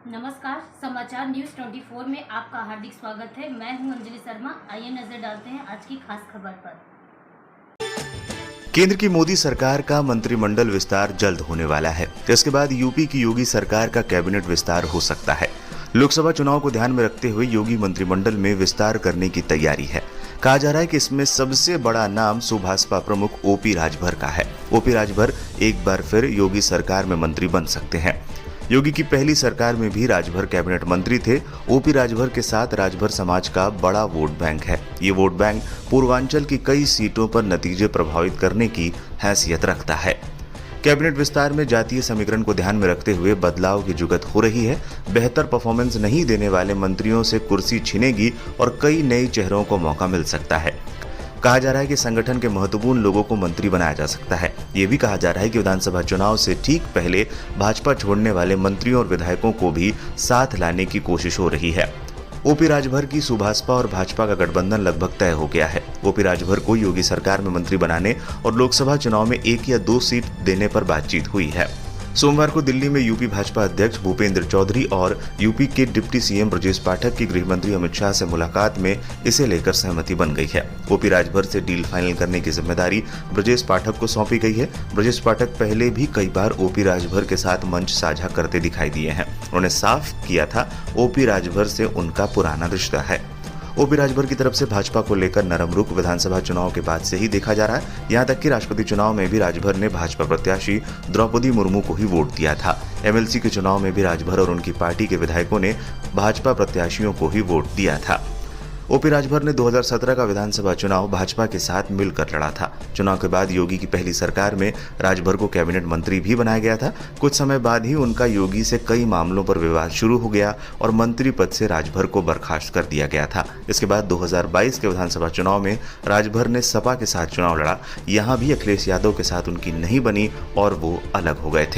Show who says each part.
Speaker 1: नमस्कार, समाचार न्यूज़ 24 में आपका हार्दिक स्वागत है। मैं हूं अंजलि शर्मा। आइए नजर डालते हैं आज की खास खबर पर।
Speaker 2: केंद्र की मोदी सरकार का मंत्रिमंडल विस्तार जल्द होने वाला है। इसके बाद यूपी की योगी सरकार का कैबिनेट विस्तार हो सकता है। लोकसभा चुनाव को ध्यान में रखते हुए योगी मंत्रिमंडल में विस्तार करने की तैयारी है। कहा जा रहा है कि इसमें सबसे बड़ा नाम सुभाषपा प्रमुख ओपी राजभर का है। ओपी राजभर एक बार फिर योगी सरकार में मंत्री बन सकते हैं। योगी की पहली सरकार में भी राजभर कैबिनेट मंत्री थे। ओपी राजभर के साथ राजभर समाज का बड़ा वोट बैंक है। ये वोट बैंक पूर्वांचल की कई सीटों पर नतीजे प्रभावित करने की हैसियत रखता है। कैबिनेट विस्तार में जातीय समीकरण को ध्यान में रखते हुए बदलाव की जुगत हो रही है। बेहतर परफॉर्मेंस नहीं देने वाले मंत्रियों से कुर्सी छिनेगी और कई नए चेहरों को मौका मिल सकता है। कहा जा रहा है कि संगठन के महत्वपूर्ण लोगों को मंत्री बनाया जा सकता है। ये भी कहा जा रहा है कि विधानसभा चुनाव से ठीक पहले भाजपा छोड़ने वाले मंत्रियों और विधायकों को भी साथ लाने की कोशिश हो रही है। ओपी राजभर की सुभाषपा और भाजपा का गठबंधन लगभग तय हो गया है। ओपी राजभर को योगी सरकार में मंत्री बनाने और लोकसभा चुनाव में 1 या 2 सीट देने पर बातचीत हुई है। सोमवार को दिल्ली में यूपी भाजपा अध्यक्ष भूपेंद्र चौधरी और यूपी के डिप्टी सीएम ब्रजेश पाठक की गृह मंत्री अमित शाह से मुलाकात में इसे लेकर सहमति बन गई है। ओपी राजभर से डील फाइनल करने की जिम्मेदारी ब्रजेश पाठक को सौंपी गई है। ब्रजेश पाठक पहले भी कई बार ओपी राजभर के साथ मंच साझा करते दिखाई दिए हैं। उन्होंने साफ किया था ओपी राजभर से उनका पुराना रिश्ता है। ओपी राजभर की तरफ से भाजपा को लेकर नरम रुख विधानसभा चुनाव के बाद से ही देखा जा रहा है। यहां तक कि राष्ट्रपति चुनाव में भी राजभर ने भाजपा प्रत्याशी द्रौपदी मुर्मू को ही वोट दिया था। एमएलसी के चुनाव में भी राजभर और उनकी पार्टी के विधायकों ने भाजपा प्रत्याशियों को ही वोट दिया था। ओपी राजभर ने 2017 का विधानसभा चुनाव भाजपा के साथ मिलकर लड़ा था। चुनाव के बाद योगी की पहली सरकार में राजभर को कैबिनेट मंत्री भी बनाया गया था। कुछ समय बाद ही उनका योगी से कई मामलों पर विवाद शुरू हो गया और मंत्री पद से राजभर को बर्खास्त कर दिया गया था। इसके बाद 2022 के विधानसभा चुनाव में राजभर ने सपा के साथ चुनाव लड़ा। यहाँ भी अखिलेश यादव के साथ उनकी नहीं बनी और वो अलग हो गए थे।